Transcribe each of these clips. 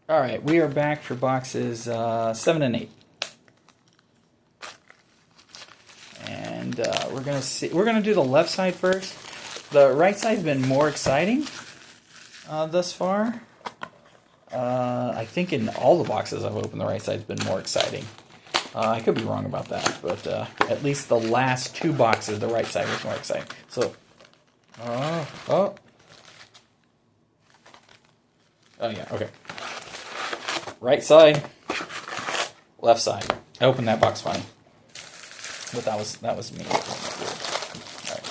All right, we are back for boxes 7 and 8, and we're gonna see. We're gonna do the left side first. The right side's been more exciting thus far. I think in all the boxes I've opened, the right side's been more exciting. I could be wrong about that, but at least the last 2 boxes, the right side was more exciting. So, oh yeah, okay. Right side, left side. I opened that box funny, but that was me. All right,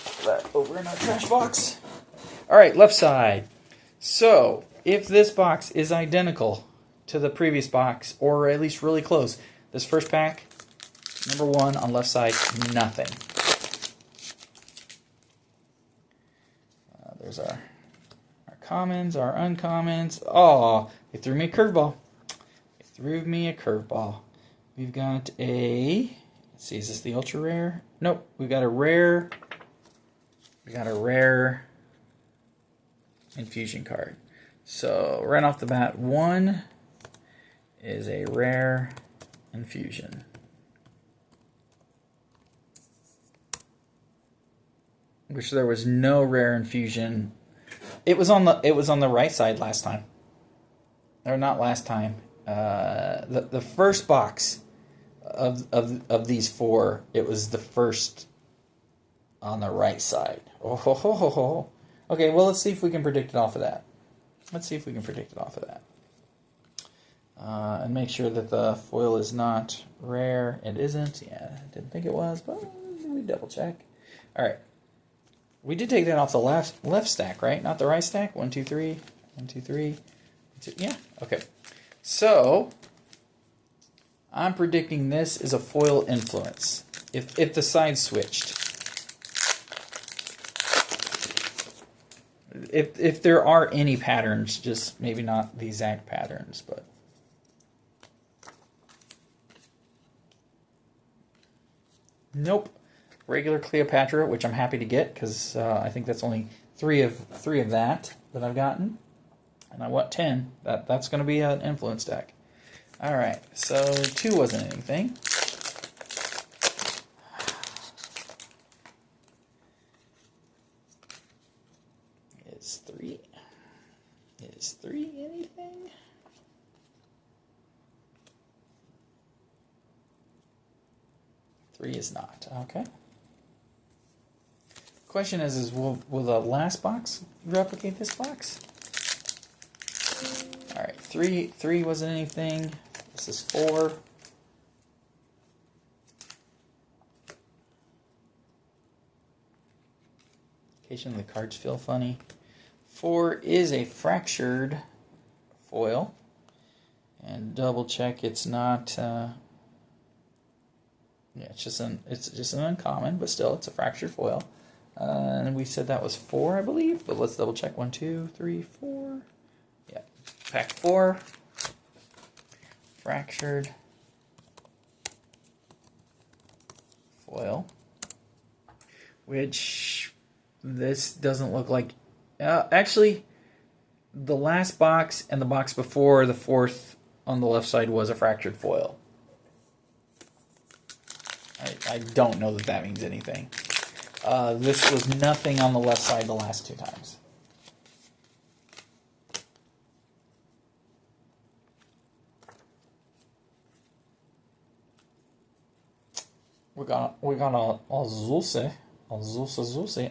put that over in our trash box. All right, left side. So if this box is identical to the previous box, or at least really close, this first pack, number 1 on left side, nothing. There's our commons, our uncommons. Oh, they threw me a curveball. They threw me a curveball. We've got a, let's see, is this the ultra rare? Nope, we've got a rare. We got a rare infusion card. So right off the bat, 1 is a rare infusion. Which there was no rare infusion. It was on the right side last time. Or not last time. The first box of these 4, it was the first on the right side. Oh ho ho ho ho. Okay, well let's see if we can predict it off of that. Let's see if we can predict it off of that. And make sure that the foil is not rare. It isn't. Yeah, I didn't think it was, but we double check. All right. We did take that off the left stack, right? Not the right stack. 1, 2, 3. 1, 2, 3. 2, yeah. Okay. So I'm predicting this is a foil influence. If the sides switched. If there are any patterns, just maybe not the exact patterns, but. Nope. Regular Cleopatra, which I'm happy to get because I think that's only 3 of that I've gotten, and I want 10. That's going to be an influence deck. All right, so 2 wasn't anything. Is 3 anything? Three is not. Okay. Question is will the last box replicate this box? All right, 3 wasn't anything. This is 4. Occasionally the cards feel funny. 4 is a fractured foil, and double check it's not. Yeah, it's just an uncommon, but still it's a fractured foil. And we said that was 4, I believe, but let's double check. 1, 2, 3, 4. Yeah, pack 4. Fractured foil, which this doesn't look like. Actually, the last box and the box before the 4th on the left side was a fractured foil. I don't know that means anything. This was nothing on the left side the last 2 times. We got a Zulse.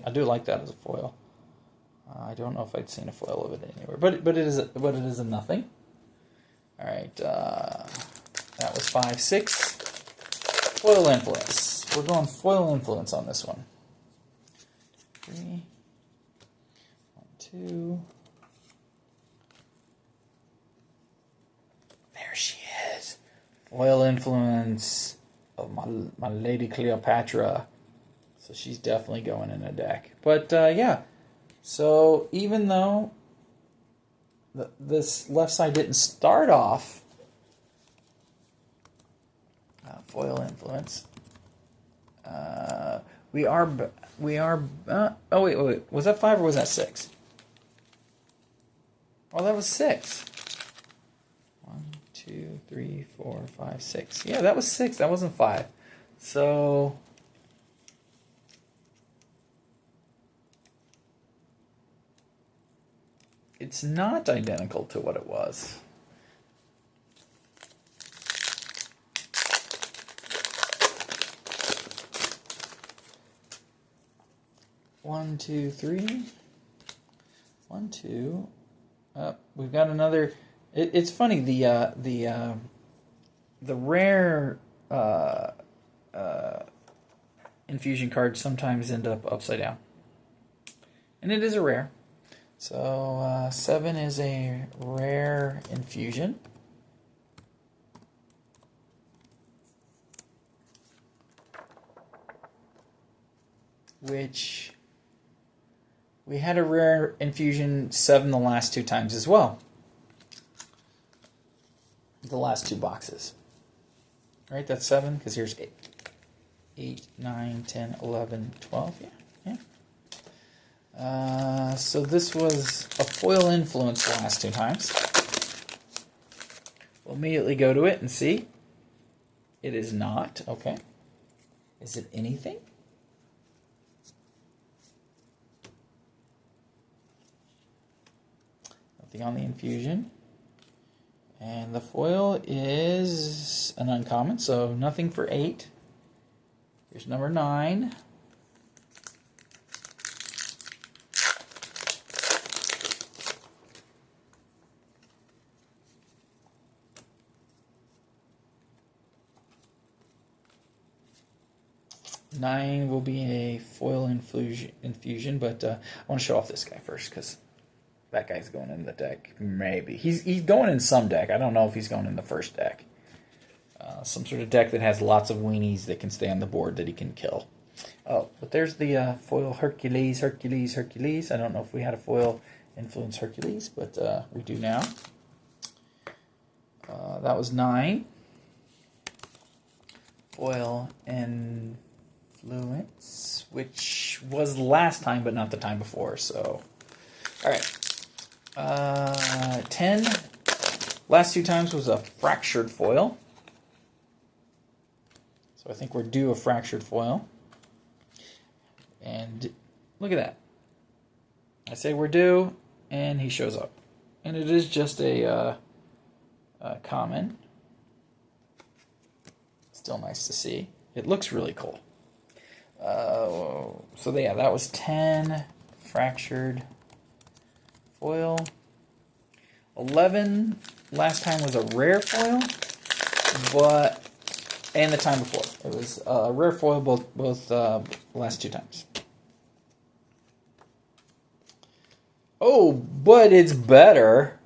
I do like that as a foil. I don't know if I'd seen a foil of it anywhere, but it is a nothing. All right, that was 5, 6. Foil influence. We're going foil influence on this one. 3, 1, 2. There she is. Foil influence of my Lady Cleopatra. So she's definitely going in a deck. But yeah. So even though this left side didn't start off foil influence, we are. Oh wait. Was that 5 or was that 6? Oh, that was 6. 1, 2, 3, 4, 5, 6. Yeah, that was 6. That wasn't 5. So it's not identical to what it was. One, two, three. 1, 2. We've got another. It's funny. The rare infusion cards sometimes end up upside down, and it is a rare. So 7 is a rare infusion. Which we had a rare infusion 7 the last 2 times as well. The last 2 boxes. Right, that's 7, because here's 8. 8, 9, 10, 11, 12. Yeah. So this was a foil influence the last 2 times. We'll immediately go to it and see. It is not. Okay. Is it anything? Nothing on the infusion. And the foil is an uncommon, so nothing for 8. Here's number 9. Nine will be a foil infusion, but I want to show off this guy first because that guy's going in the deck. Maybe he's going in some deck. I don't know if he's going in the first deck. Some sort of deck that has lots of weenies that can stay on the board that he can kill. Oh, but there's the foil Hercules. I don't know if we had a foil influence Hercules, but we do now. That was 9. Foil influence, which was the last time, but not the time before. So, all right. 10. Last 2 times was a fractured foil. So I think we're due a fractured foil. And look at that. I say we're due, and he shows up. And it is just a common. Still nice to see. It looks really cool. So yeah, that was 10 fractured foil. 11 last time was a rare foil, and the time before it was a rare foil both last 2 times. Oh, but it's better.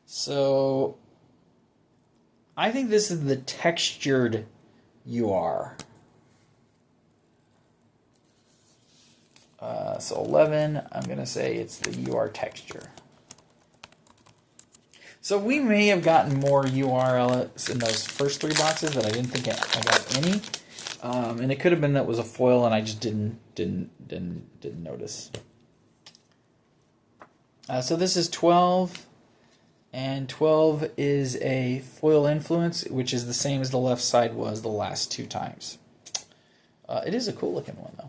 So I think this is the textured UR. So 11, I'm going to say it's the UR texture. So we may have gotten more URLs in those first 3 boxes, but I didn't think I got any. And it could have been that it was a foil and I just didn't notice. So this is 12. And 12 is a foil influence, which is the same as the left side was the last 2 times. It is a cool looking one, though.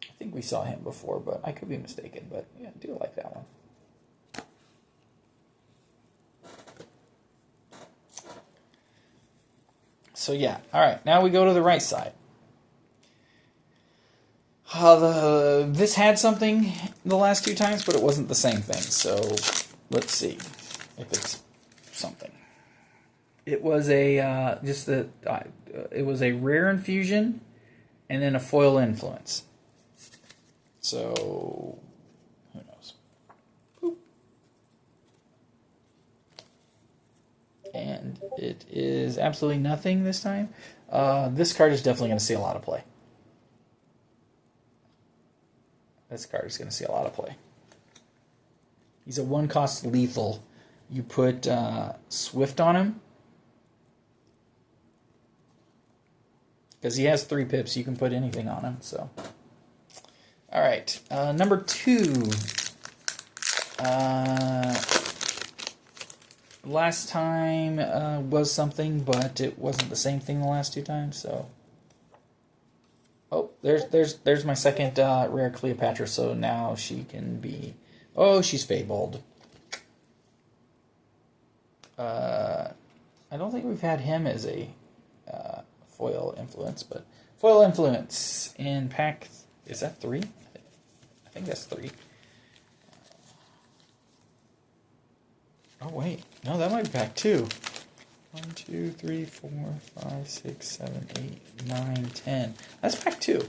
I think we saw him before, but I could be mistaken. But yeah, I do like that one. So yeah, all right. Now we go to the right side. This had something the last 2 times, but it wasn't the same thing. So let's see if it's something. It was a it was a rare infusion, and then a foil influence. So who knows? Boop. And it is absolutely nothing this time. This card is definitely going to see a lot of play. This card is going to see a lot of play. He's a 1-cost lethal. You put Swift on him. Because he has 3 pips, you can put anything on him. So, All right, number 2. Last time was something, but it wasn't the same thing the last 2 times. So, oh, there's my second rare Cleopatra. So now she can be. Oh, she's fabled. I don't think we've had him as a foil influence, but foil influence in pack. Is that 3? I think that's 3. Oh wait, no, that might be pack 2. 1, 2, 3, 4, 5, 6, 7, 8, 9, 10. That's pack 2.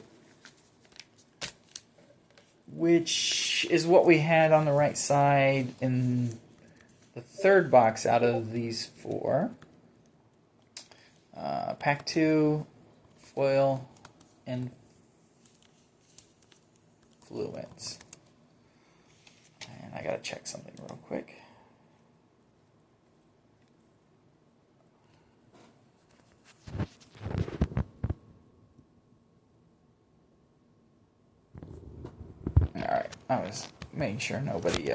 Which is what we had on the right side in the 3rd box out of these 4. Pack 2, foil, and influence. And I gotta check something real quick. Alright, I was making sure nobody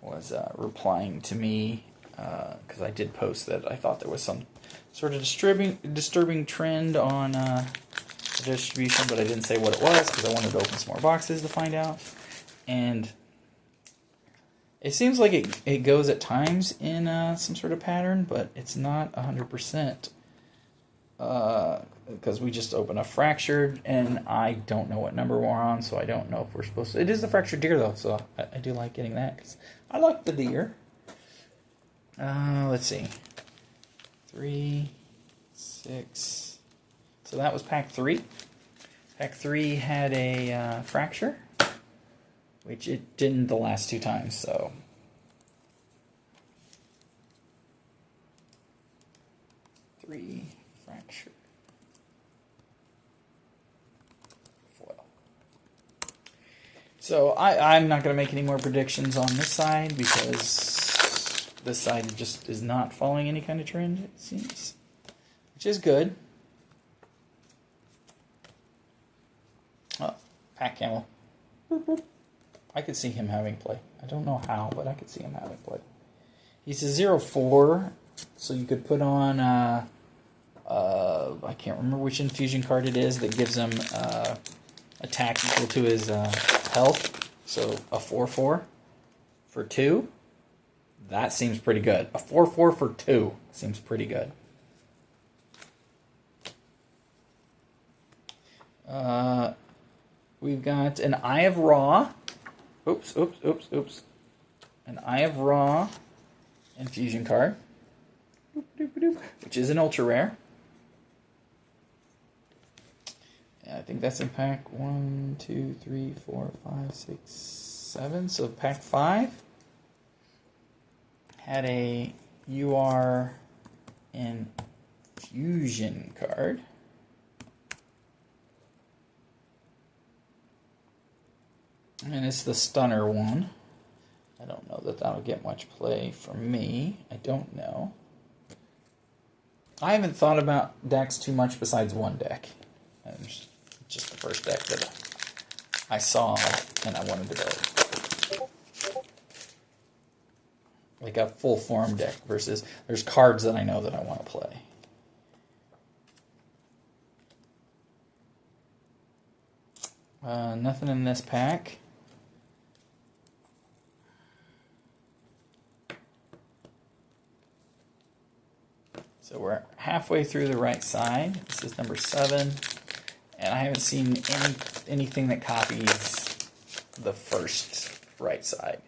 was replying to me, because I did post that I thought there was some sort of disturbing trend on the distribution, but I didn't say what it was because I wanted to open some more boxes to find out. And it seems like it goes at times in some sort of pattern, but it's not 100%. Because we just opened a fractured, and I don't know what number we're on, so I don't know if we're supposed to. It is the fractured deer, though, so I do like getting that, because I like the deer. Let's see. 3, 6. So that was pack 3. Pack 3 had a fracture, which it didn't the last 2 times, so. Three fracture. Foil. So I'm not going to make any more predictions on this side because this side just is not following any kind of trend, it seems, which is good. Oh, pack camel. I could see him having play. I don't know how, but I could see him having play. He's a 0/4, so you could put on, I can't remember which infusion card it is that gives him attack equal to his health. So a 4/4 for 2. That seems pretty good. A 4/4 for 2 seems pretty good. We've got an Eye of Ra. Oops. An Eye of Ra infusion card, which is an ultra rare. I think that's in pack 1, 2, 3, 4, 5, 6, 7. So pack 5 had a UR infusion card. And it's the stunner one. I don't know that that'll get much play for me. I don't know. I haven't thought about decks too much besides one deck. It's just the first deck that I saw and I wanted to go. Like a full form deck versus there's cards that I know that I want to play. Nothing in this pack. So we're halfway through the right side. This is number 7. And I haven't seen anything that copies the first right side.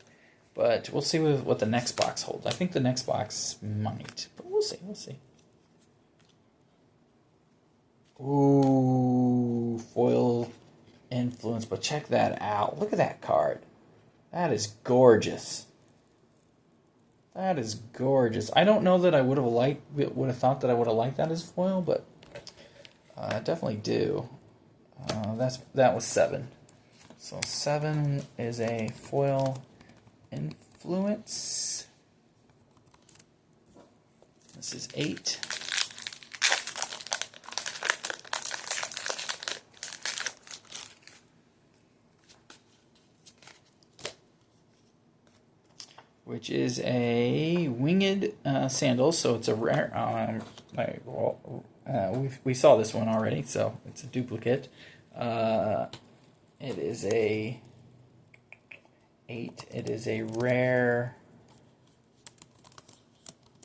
But we'll see what the next box holds. I think the next box might. But we'll see. Ooh, foil influence. But check that out. Look at that card. That is gorgeous. That is gorgeous. I don't know that I would have thought that I would have liked that as foil, but I definitely do. That was 7. So 7 is a foil influence. This is 8. which is a winged sandal. So it's a rare. We saw this one already, so it's a duplicate. It is a 8. It is a rare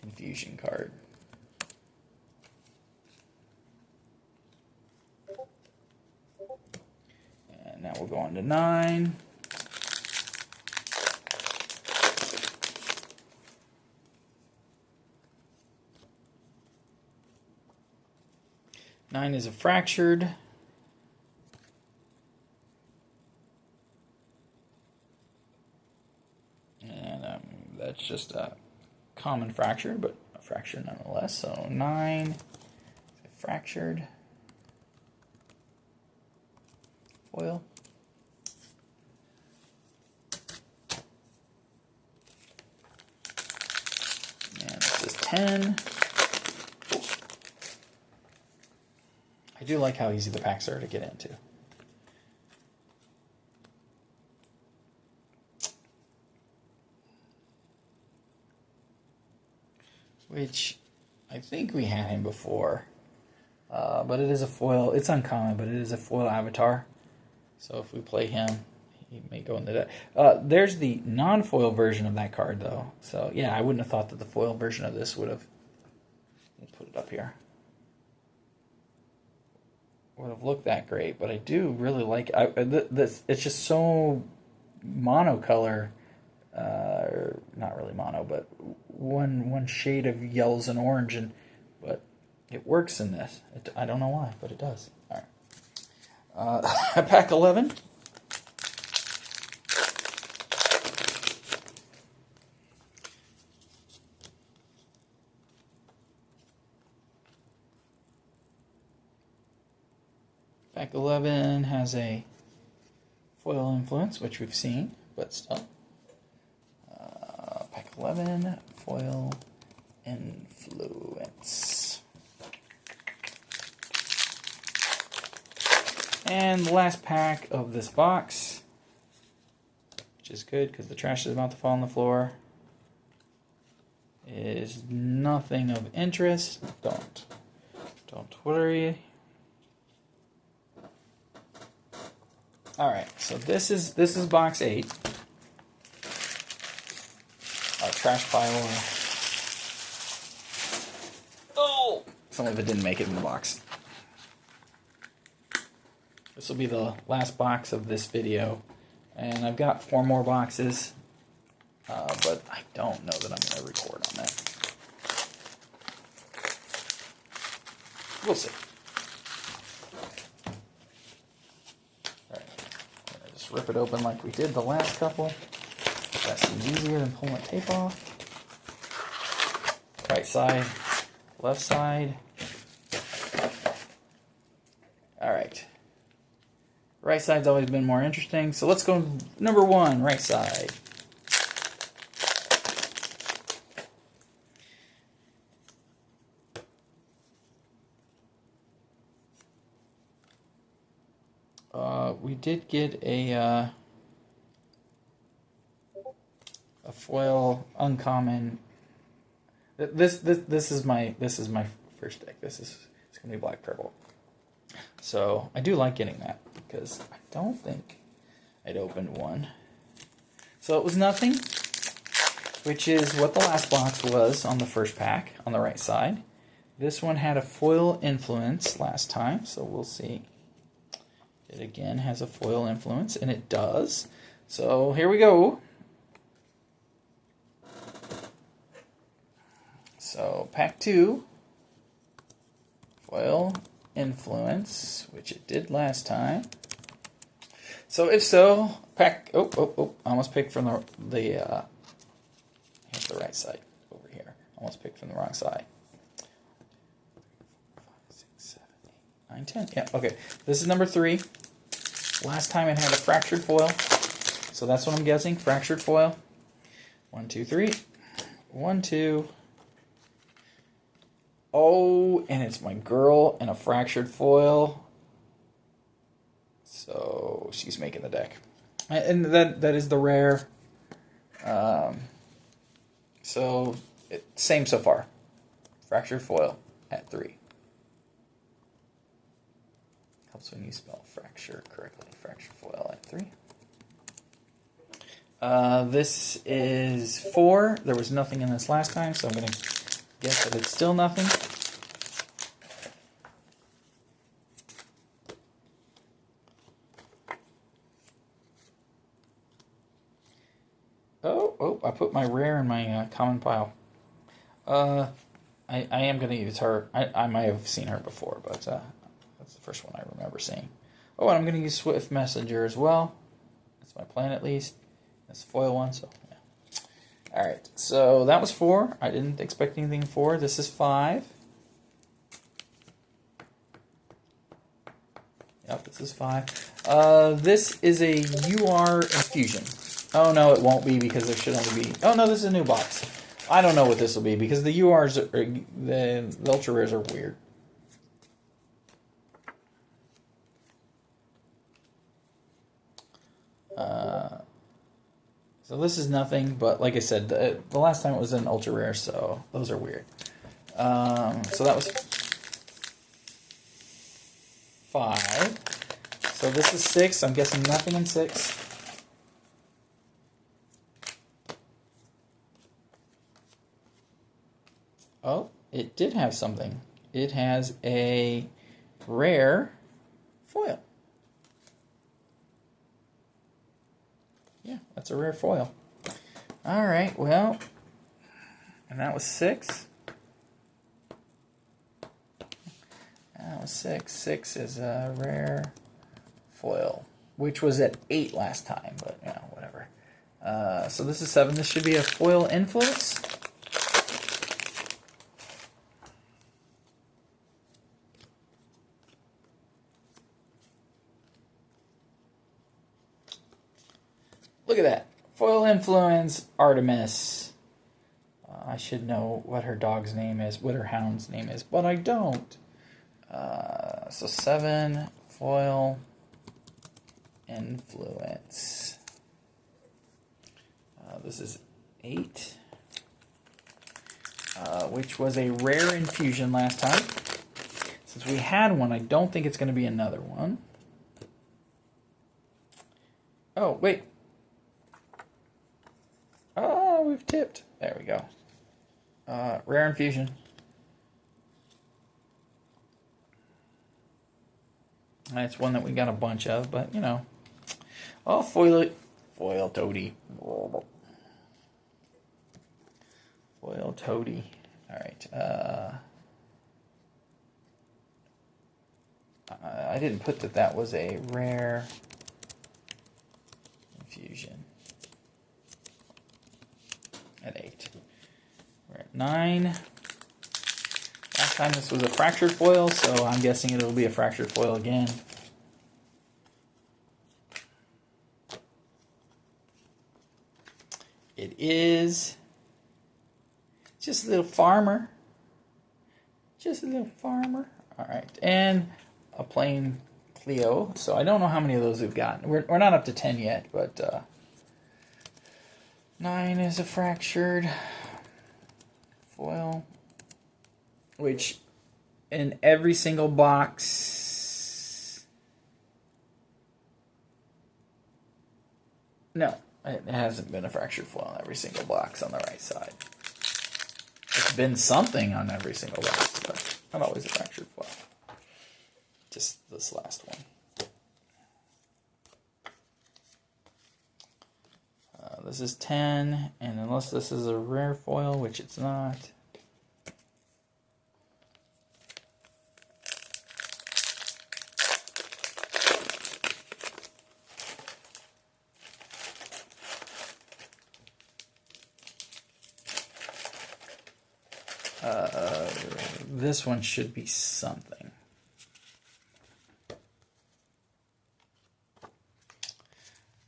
confusion card. And now we'll go on to 9. Nine is a fractured. And that's just a common fracture, but a fracture nonetheless. So 9 is a fractured foil. And this is 10. I do like how easy the packs are to get into. Which I think we had him before. But it is a foil. It's uncommon, but it is a foil avatar. So if we play him, he may go into that. There's the non-foil version of that card, though. So yeah, I wouldn't have thought that the foil version of this would have... Let's put it up here. Would have looked that great, but I do really like this. It's just so monocolor, not really mono, but one shade of yellows and orange, but it works in this. I don't know why, but it does. All right, pack 11. Pack 11 has a foil influence, which we've seen, but still. Pack 11, foil influence. And the last pack of this box, which is good because the trash is about to fall on the floor, is nothing of interest. Don't worry. All right, so this is box 8. Our trash pile. Oh, some of it didn't make it in the box. This will be the last box of this video, and I've got 4 more boxes, but I don't know that I'm going to record on that. We'll see. Rip it open like we did the last couple. That seems easier than pulling the tape off. Right side, left side. Alright. Right side's always been more interesting, so let's go number 1, right side. We did get a foil uncommon. This is my first deck. It's gonna be black purple. So I do like getting that because I don't think I'd opened one. So it was nothing, which is what the last box was on the first pack on the right side. This one had a foil influence last time, so we'll see. It again has a foil influence, and it does. So here we go. So pack 2, foil influence, which it did last time. So if so, pack. I almost picked from here's the right side over here. Almost picked from the wrong side. 5, 6, 7, 8, 9, 10. Yeah, okay. This is number 3. Last time it had a fractured foil, so that's what I'm guessing. Fractured foil. 1, 2, 3. 1, 2. Oh, and it's my girl and a fractured foil. So she's making the deck, and that is the rare So, same so far. Fractured foil at 3. Helps when you spell fracture correctly. Fractured foil at 3. This is 4. There was nothing in this last time, so I'm going to guess that it's still nothing. Oh, I put my rare in my common pile. I am going to use her. I might have seen her before, but that's the first one I remember seeing. Oh, and I'm going to use Swift Messenger as well. That's my plan, at least. That's the foil one, so yeah. Alright, so that was 4. I didn't expect anything 4. This is 5. Yep, this is 5. This is a UR infusion. Oh no, it won't be because there should only be... Oh no, this is a new box. I don't know what this will be because the URs, the ultra rares are weird. So this is nothing, but like I said, the last time it was an ultra rare, so those are weird. So that was 5. So this is 6. I'm guessing nothing in 6. Oh, it did have something. It has a rare foil. Yeah, that's a rare foil. Alright, well, and that was 6. That was 6. 6 is a rare foil, which was at 8 last time, but, you know, whatever. So this is 7. This should be a foil influence. Look at that. Foil influence, Artemis. I should know what her dog's name is, what her hound's name is, but I don't. So 7, foil influence. This is 8, which was a rare infusion last time. Since we had one, I don't think it's going to be another one. Oh, wait. Oh, we've tipped. There we go. Rare infusion. That's one that we got a bunch of, but, you know. Oh, foil toady. Foil toady. Alright. I didn't put that was a rare infusion. At 8. We're at 9. Last time this was a fractured foil, so I'm guessing it'll be a fractured foil again. It is just a little farmer. Just a little farmer. Alright, and a plain Cleo. So I don't know how many of those we've gotten. We're not up to 10 yet, but 9 is a fractured foil, which in every single box... No, it hasn't been a fractured foil in every single box on the right side. It's been something on every single box, but not always a fractured foil. Just this last one. This is 10, and unless this is a rare foil, which it's not. This one should be something.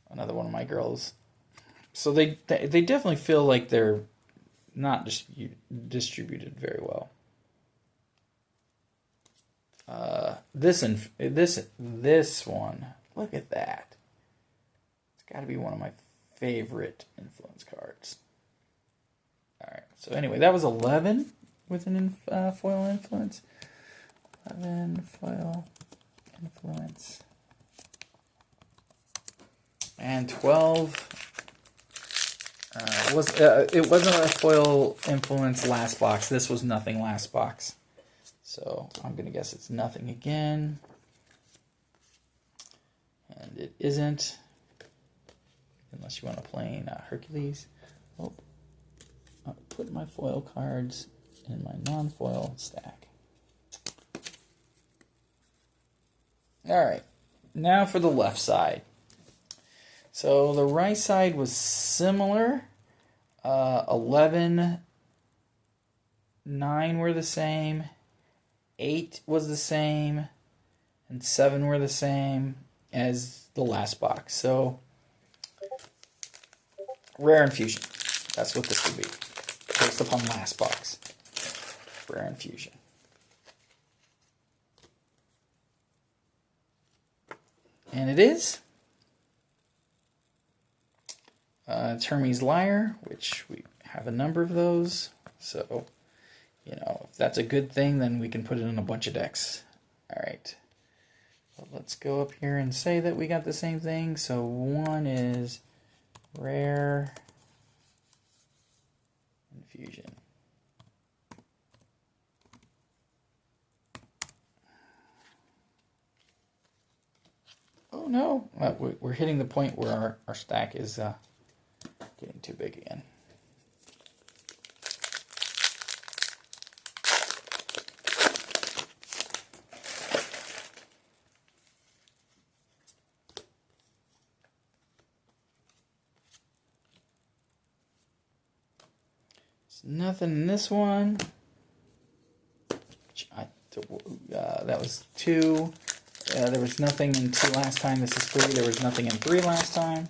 Another one of my girls. So they definitely feel like they're not distributed very well. This one, look at that. It's got to be one of my favorite influence cards. All right. So anyway, that was 11 with an foil influence. 11 foil influence. And 12 it wasn't a foil influence last box. This was nothing last box. So I'm going to guess it's nothing again. And it isn't. Unless you want to play Hercules. Oh, I'll put my foil cards in my non-foil stack. Alright, now for the left side. So the right side was similar. 11, 9 were the same, 8 was the same, and 7 were the same as the last box. So, rare infusion. That's what this would be, based upon last box. Rare infusion. And it is Hermes Lyre, which we have a number of those. So, you know, if that's a good thing, then we can put it in a bunch of decks. All right. Well, let's go up here and say that we got the same thing. So one is rare infusion. Oh no, we're hitting the point where our stack is getting too big again. There's nothing in this one. That was 2. There was nothing in 2 last time. This is 3. There was nothing in 3 last time.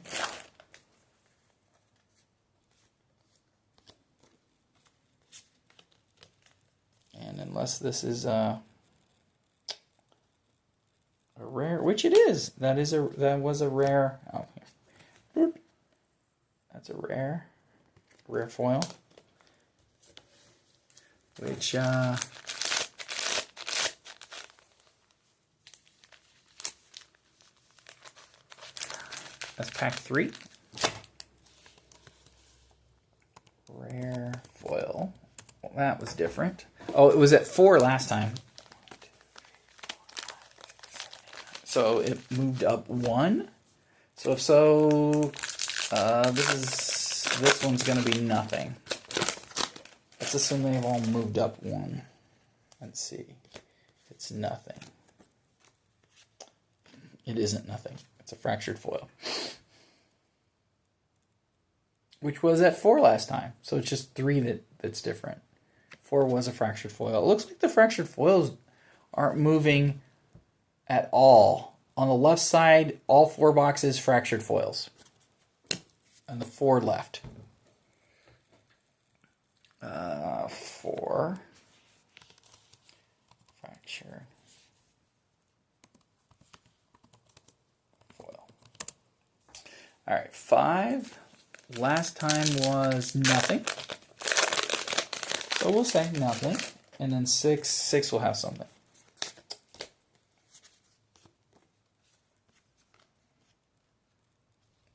And unless this is a rare, which it is. That was a rare. Oh, here. That's a rare foil. Which that's pack 3. Rare foil. Well, that was different. Oh, it was at 4 last time. So it moved up 1. So if so, this one's going to be nothing. Let's assume they've all moved up 1. Let's see. It's nothing. It isn't nothing. It's a fractured foil. Which was at 4 last time. So it's just 3 that's different. 4 was a fractured foil. It looks like the fractured foils aren't moving at all. On the left side, all 4 boxes fractured foils. And the 4 left. 4 fractured foil. All right, 5 last time was nothing. So we'll say nothing. And then 6 will have something.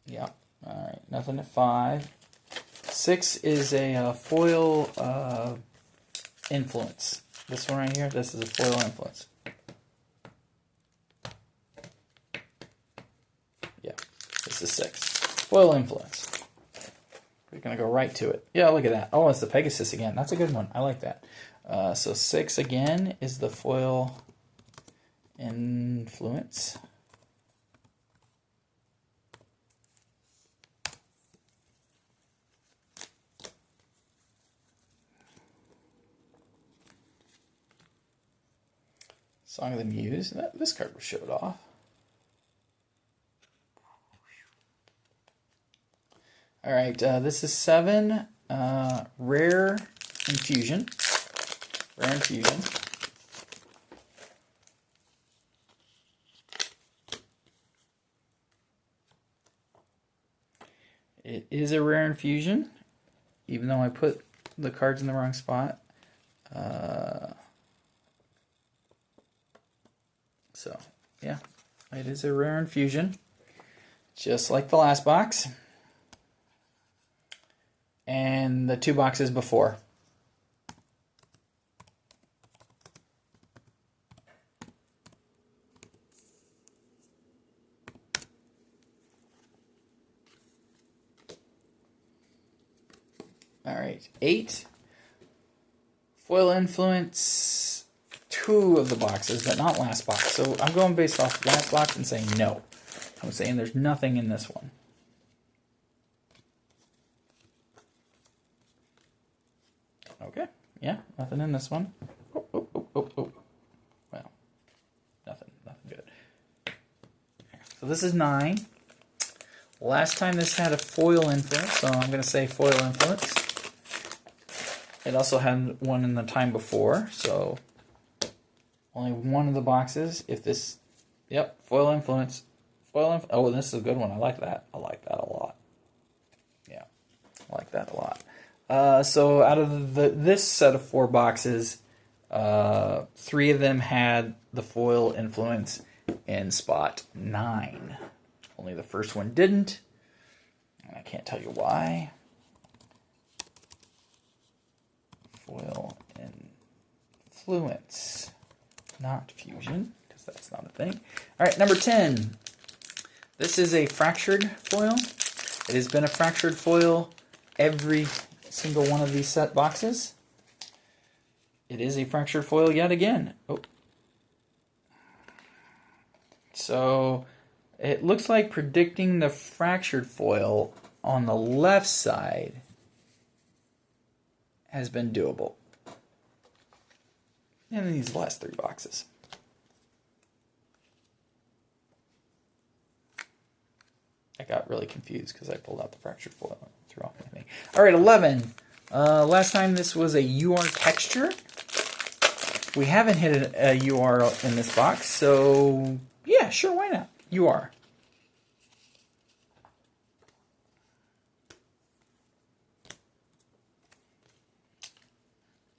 Yeah. All right, nothing at 5. 6 is a foil influence. This one right here, this is a foil influence. Yeah, this is 6. Foil influence. We're going to go right to it. Yeah, look at that. Oh, it's the Pegasus again. That's a good one. I like that. So 6 again is the foil influence. Song of the Muse. This card was showed off. All right, this is 7. Rare infusion. Rare infusion. It is a rare infusion, even though I put the card's in the wrong spot. So, yeah, it is a rare infusion, just like the last box and the 2 boxes before. All right, 8. Foil Influence, 2 of the boxes, but not last box. So I'm going based off last box and saying no. I'm saying there's nothing in this one. Okay, yeah, nothing in this one. Oh, oh, oh, oh, oh. Well, nothing good. So this is 9. Last time this had a foil influence, so I'm going to say foil influence. It also had one in the time before, so only one of the boxes. If this, yep, foil influence. Oh, this is a good one. I like that. I like that a lot. Yeah, I like that a lot. So out of this set of 4 boxes, 3 of them had the foil influence in spot 9. Only the first one didn't, and I can't tell you why. Foil influence, not fusion, because that's not a thing. All right, number 10. This is a fractured foil. It has been a fractured foil every single one of these set boxes. It is a fractured foil yet again. Oh. So it looks like predicting the fractured foil on the left side has been doable. And these last 3 boxes. I got really confused because I pulled out the fractured foil and threw off anything. All right, 11. Last time this was a UR texture. We haven't hit a UR in this box, so yeah, sure, why not? UR.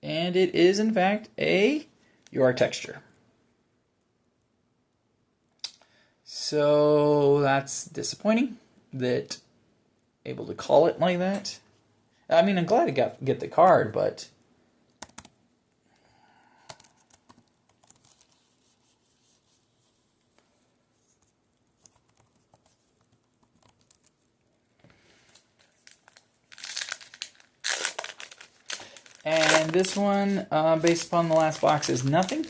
And it is, in fact, a UR texture. So that's disappointing that able to call it like that. I mean, I'm glad I get the card, but and this one, based upon the last box, is nothing.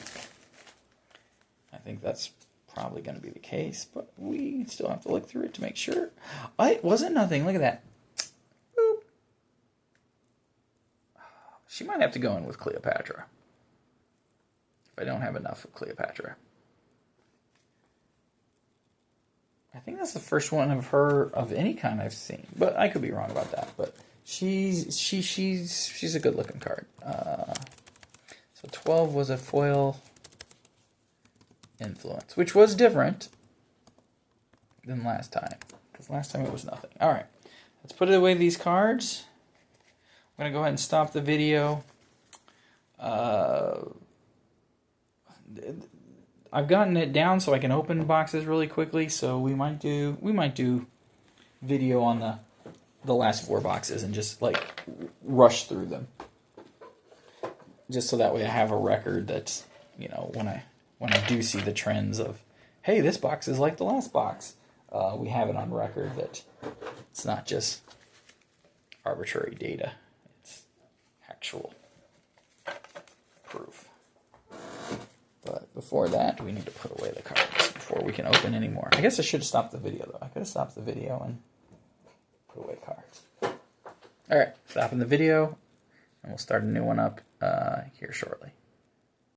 I think that's probably going to be the case, but we still have to look through it to make sure. It wasn't nothing. Look at that. Boop. She might have to go in with Cleopatra. If I don't have enough of Cleopatra. I think that's the first one of her of any kind I've seen, but I could be wrong about that. But she's a good looking card. So 12 was a foil influence, which was different than last time, because last time it was nothing. All right, let's put away these cards. I'm gonna go ahead and stop the video. I've gotten it down so I can open boxes really quickly, so we might do video on the last 4 boxes and just like rush through them, just so that way I have a record that, you know, when I do see the trends of, hey, this box is like the last box, we have it on record that it's not just arbitrary data, it's actual proof. But before that, we need to put away the cards before we can open any more. I guess I should have stopped the video, though. I could have stopped the video and put away cards. All right, stopping the video, and we'll start a new one up here shortly.